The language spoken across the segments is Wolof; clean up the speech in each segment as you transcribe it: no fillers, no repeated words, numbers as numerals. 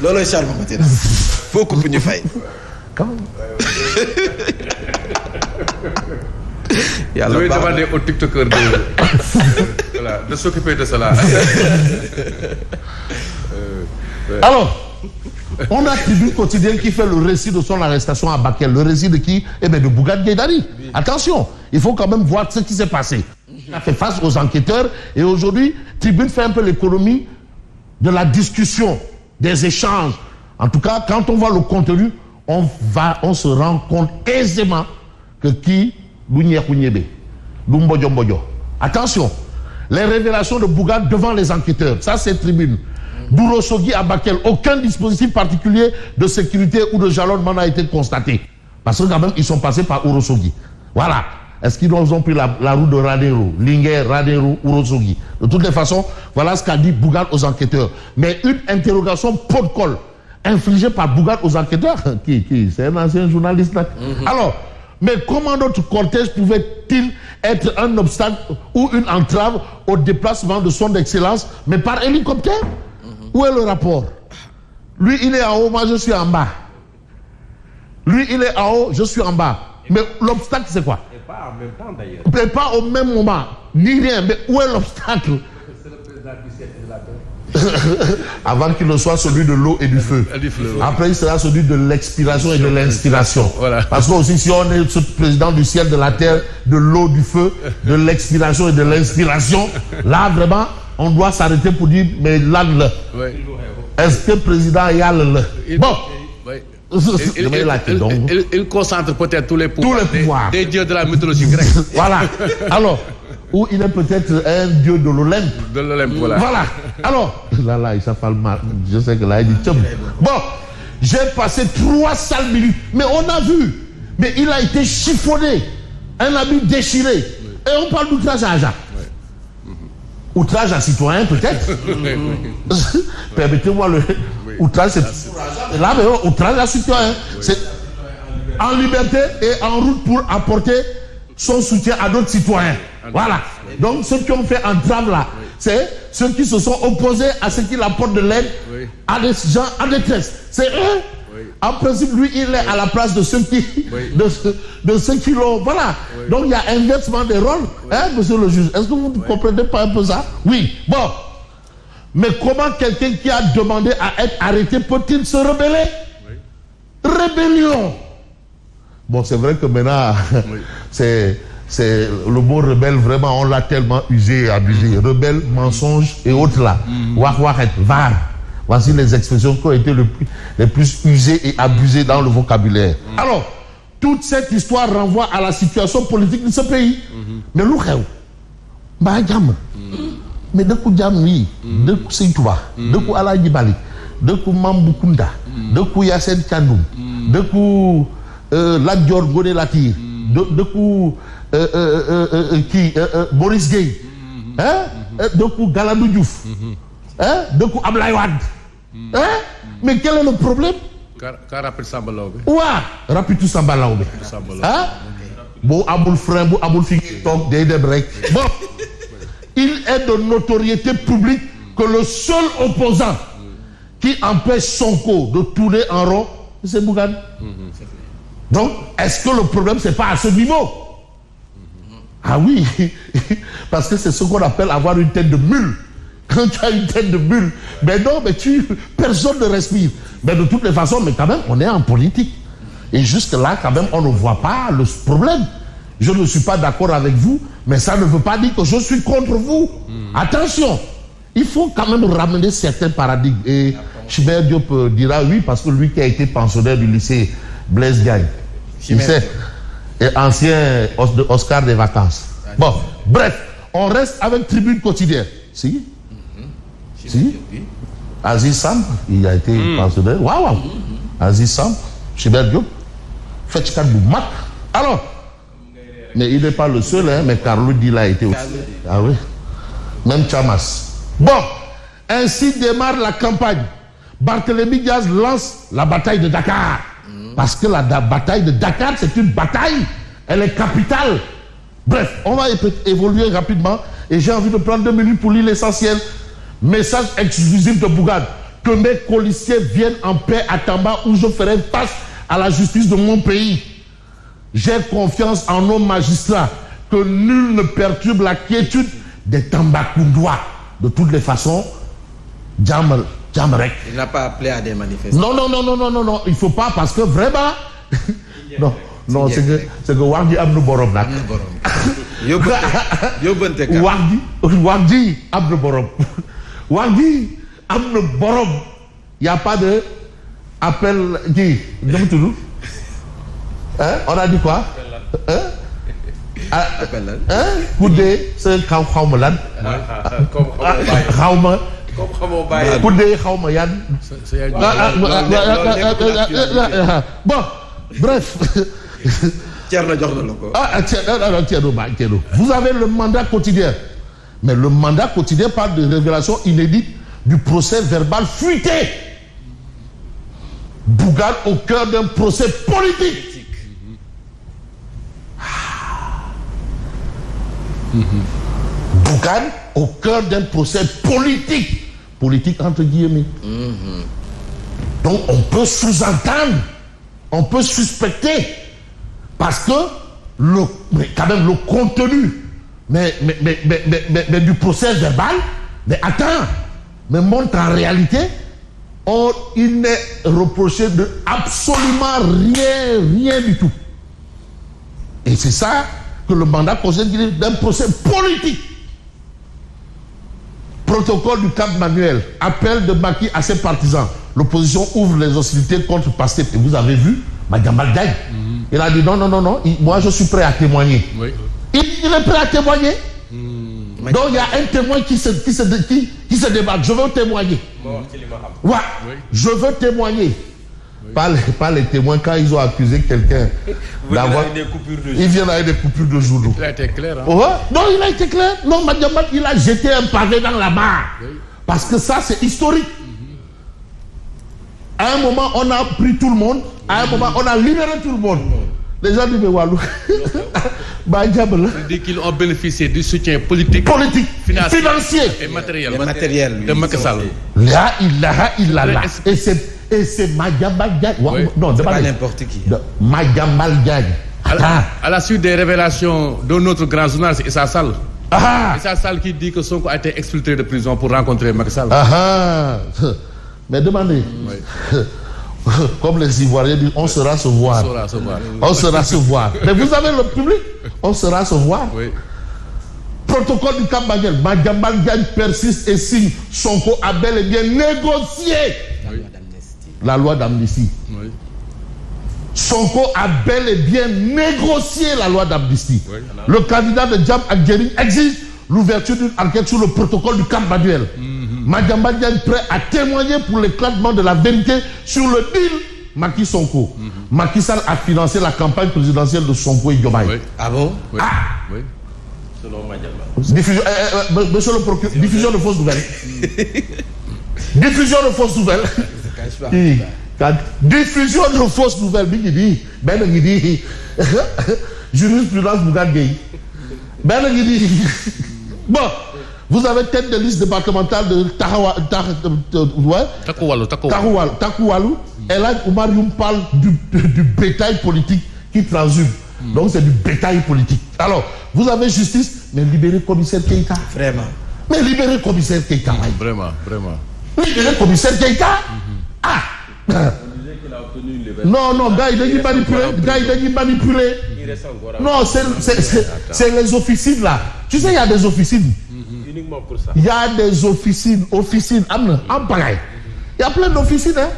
loolooy charme matinal. foo ko ñu fay. yàlla baax na je vais demander au TikToker de s'occuper de cela. Alors, on a Tribune Quotidienne qui fait le récit de son arrestation à Bakel. Le récit de qui? Eh bien, de Bougane Gueye Dany. Attention, il faut quand même voir ce qui s'est passé. Il a fait face aux enquêteurs et aujourd'hui, Tribune fait un peu l'économie de la discussion, des échanges. En tout cas, quand on voit le contenu, on se rend compte aisément que qui attention, les révélations de Bougane devant les enquêteurs, ça c'est Tribune. D'Ourossogui à Bakel, aucun dispositif particulier de sécurité ou de jalonnement n'a été constaté. Parce que quand même, ils sont passés par Ourossogui. Voilà. Est-ce qu'ils ont pris la route de Ranérou, Linguère, Ranérou, Ourossogui? De toutes les façons, voilà ce qu'a dit Bougane aux enquêteurs. Mais une interrogation pot de colle infligée par Bougane aux enquêteurs, c'est un ancien journaliste là. Alors, mais comment notre cortège pouvait-il être un obstacle ou une entrave au déplacement de son excellence, mais par hélicoptère? Où est le rapport? Lui, il est en haut, moi je suis en bas. Lui, il est en haut, je suis en bas. Mais l'obstacle, c'est quoi? Et pas en même temps d'ailleurs. Et pas au même moment, ni rien. Mais où est l'obstacle? C'est le président du ciel et de la terre. Avant qu'il ne soit celui de l'eau et du feu. Après, il sera celui de l'expiration et de l'inspiration. Voilà. Parce que aussi, si on est ce président du ciel, de la terre, de l'eau, du feu, de l'expiration et de l'inspiration, là, vraiment, on doit s'arrêter pour dire, mais là, est-ce que le président y a le... Bon. Il concentre peut-être tous les pouvoirs des dieux de la mythologie grecque. Voilà. Alors, ou il est peut-être un dieu de l'Olympe. De l'Olympe, voilà. Voilà. Alors, là, il s'appelle mal. Je sais que là, il dit tchum. Bon, j'ai passé 3 sales minutes. Mais on a vu. Mais il a été chiffonné. Un habit déchiré. Et on parle d'outrage à agent. Outrage à citoyen, peut-être. Permettez-moi le... Outrage, c'est... Là, mais outrage à citoyen. C'est en liberté et en route pour apporter son soutien à d'autres citoyens. Voilà. Donc, ceux qui ont fait entrave là, c'est ceux qui se sont opposés à ce qu'il apporte de l'aide à des gens en détresse. C'est eux. En principe, lui, il est à la place de ceux qui, de ceux qui l'ont. Voilà. Donc, il y a inversement des rôles. Hein, monsieur le juge? Est-ce que vous ne comprenez pas un peu ça? Oui. Bon. Mais comment quelqu'un qui a demandé à être arrêté peut-il se rebeller? Rébellion. Bon, c'est vrai que maintenant, c'est le mot rebelle, vraiment, on l'a tellement usé et abusé. Rebelle, mensonge et autres là. Var. Voici les expressions qui ont été les plus usées et abusées dans le vocabulaire. Alors, toute cette histoire renvoie à la situation politique de ce pays. Mais l'oukheu, mais de coup Djamni, de coup Sintouba, de coup Aladji Bali, de coup Mambukunda, de coup Yassine Tchandoum, de coup Ladjor Godé Latir, de coup Boris Gueye, de coup Galandou Diouf, de coup Ablaye Wade. Mais quel est le problème? Car rapide Sambalaoube. Ouah, rapide Sambalaoube. Bon, Aboul Frein, bon, Aboul Fiki, donc des breaks. Bon, il est de notoriété publique que le seul opposant qui empêche Sonko de tourner en rond, c'est Bougane. Donc, est-ce que le problème, c'est pas à ce niveau? Ah oui, parce que c'est ce qu'on appelle avoir une tête de mule. Quand tu as une tête de bulle, mais non, mais personne ne respire. Mais de toutes les façons, mais quand même, on est en politique. Et jusque-là, quand même, on ne voit pas le problème. Je ne suis pas d'accord avec vous, mais ça ne veut pas dire que je suis contre vous. Attention, il faut quand même ramener certains paradigmes. Et Chimère Diop dira oui, parce que lui qui a été pensionnaire du lycée Blaise Diagne, il sait, et ancien Oscar des vacances. Bon, bref, on reste avec Tribune Quotidienne. Si. Si. Aziz Sam, il a été pensionnaire. Waouh. Aziz Sam, Chimère Diop, Fetchkan Boumak. Alors, mais il n'est pas le seul, hein, mais Carlo Di l'a été aussi. Ah oui. Même Chamas. Bon, ainsi démarre la campagne. Barthélémy Diaz lance la bataille de Dakar. Parce que la bataille de Dakar, c'est une bataille. Elle est capitale. Bref, on va évoluer rapidement. Et j'ai envie de prendre 2 minutes pour lire l'essentiel. Message exclusif de Bougane. que mes colistiers viennent en paix à Tamba où je ferai face à la justice de mon pays. J'ai confiance en nos magistrats, que nul ne perturbe la quiétude des Tambacoundois. De toutes les façons, Jamrek. Il n'a pas appelé à des manifestations. Non, il ne faut pas parce que vraiment... non, c'est que Wangdi Abdou Borom nak. Wangdi Abdou Borom. Wangdi Abdou Borom. Il n'y a pas de appel qui. Hein? On a dit quoi? Koudé, c'est Khawmalan. Khawma. Koudé, Khawmayan. Bon, bref. Vous avez le mandat quotidien. Mais le mandat quotidien parle de révélation inédite du procès verbal fuité. Bougane au cœur d'un procès politique. Bougane au cœur d'un procès politique. Politique entre guillemets. Donc on peut sous-entendre, on peut suspecter, parce que quand même le contenu mais du procès verbal, mais attends, mais montre en réalité, il n'est reproché de absolument rien du tout. Et c'est ça que le mandat concerne d'un procès politique. Protocole du Cap Manuel, appel de Macky à ses partisans. L'opposition ouvre les hostilités contre Pastef. Et vous avez vu, Madiambal Diagne, il a dit non, moi je suis prêt à témoigner. Oui. Il est prêt à témoigner. Donc il y a un témoin qui se débat. Je veux témoigner. Ouais, je veux témoigner. Oui. Pas les témoins quand ils ont accusé quelqu'un d'avoir. Ils viennent avec des coupures de journaux. Il a été clair. Hein? Ouais. Non, il a été clair. Non, Madiambal, il a jeté un pavé dans la mare. Oui. Parce que ça, c'est historique. À un moment, on a pris tout le monde. À un moment, on a libéré tout le monde. Les gens disent, mais Walou. Il dit qu'ils ont bénéficié du soutien politique, financier et matériel de Macky Sall. Là, il et c'est Madiambal Diagne. Oui. Non, c'est pas n'importe qui. Madiambal Diagne. À la suite des révélations de notre grand journaliste Issa Sall. Issa Sall qui dit que Sonko a été expulsé de prison pour rencontrer Macky Sall. Mais demandez. Oui. Comme les Ivoiriens disent, on sera se voir. On sera se voir. Mais vous avez le public, on sera se voir. Oui. Protocole du Cap Manuel, Madiambal Diagne persiste et signe. Sonko a bel et bien négocié la loi d'amnistie. Oui. Sonko a bel et bien négocié la loi d'amnistie. Oui. Le candidat de Jam Akjerim exige l'ouverture d'une enquête sur le protocole du Cap Manuel. Madiambal Diagne prêt à témoigner pour l'éclatement de la vérité sur le deal Macky Sonko. Macky Sall a financé la campagne présidentielle de Sonko et Diomaye. Oui. Ah bon? Oui. Oui. Selon Madiambal. Monsieur le procureur, diffusion de fausses nouvelles. Diffusion de fausses nouvelles. Diffusion de fausses nouvelles. Il dit jurisprudence Bougane Gueye. Bon, vous avez tête de liste départementale de Takoualou. Et là, Oumar Youm parle du bétail politique qui transhume. Donc c'est du bétail politique. Alors, vous avez justice, mais libérez commissaire Keïta. Vraiment. Mais libérez commissaire Keïta. Vraiment. Libérez commissaire Keïta. Non, gars, il est manipulé. Non, c'est les officines là. Tu sais, il y a des officines. Uniquement pour ça. Il y a des officines, en pareil. Il y a plein d'officines. Hein?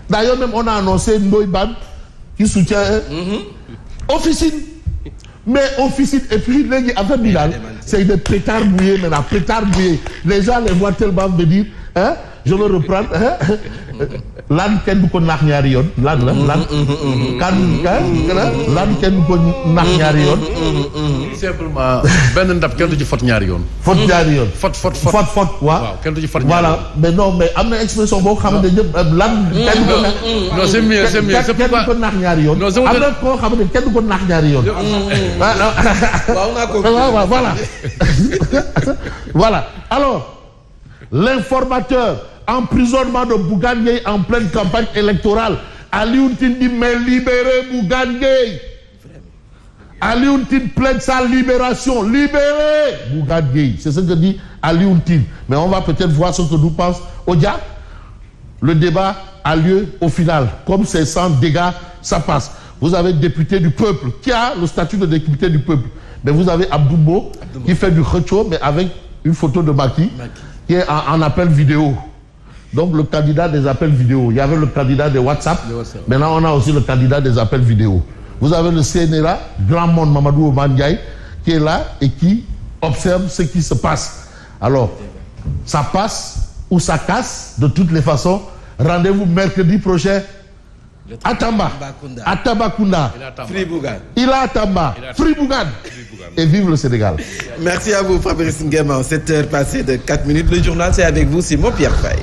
D'ailleurs, même on a annoncé Ndoiban qui soutient. Officine. Mais officine, et puis avec Bilal, c'est des pétards mouillés maintenant, pétards mouillés. Les gens les voient tellement venir. Hein? Je veux reprendre. Lan ken du ko nax ñaari yoon lan ken du ko nax ñaari yoon simplement benn ndab kenn du ci fot ñaari yoon fot waaw kenn du ci fot voilà mais non mais am na expression boo xam ne ñëpp lan kenn du ko non c'est mieux c'est pourquoi kenn du ko nax ñaari yoon am na koo xam ne kenn du ko nax ñaari yoon waaw voilà voilà alors l'informateur emprisonnement de Bougane Gueye en pleine campagne électorale. Alioune Tine dit mais libérez Bougane Gueye. Alioune Tine plaide sa libération. Libérez Bougane Gueye. C'est ce que dit Alioune Tine. Mais on va peut-être voir ce que nous pense Odia. Le débat a lieu au final. Comme c'est sans dégâts, ça passe. Vous avez député du peuple qui a le statut de député du peuple. Mais vous avez Abdoubo qui fait du khecho, mais avec une photo de Macky qui est en appel vidéo. Donc le candidat des appels vidéo. Il y avait le candidat des WhatsApp. Maintenant, on a aussi le candidat des appels vidéo. Vous avez le CNRA, Grand Monde Mamadou Omandiaï, qui est là et qui observe ce qui se passe. Alors, ça passe ou ça casse, de toutes les façons. Rendez-vous mercredi prochain à Tamba, à Tambacounda. Il a Tamba, Fribougane. Et vive le Sénégal. Merci à vous, Fabrice Nguema. 7 heures passées de 4 minutes. Le journal, c'est avec vous, Simon Pierre Faye.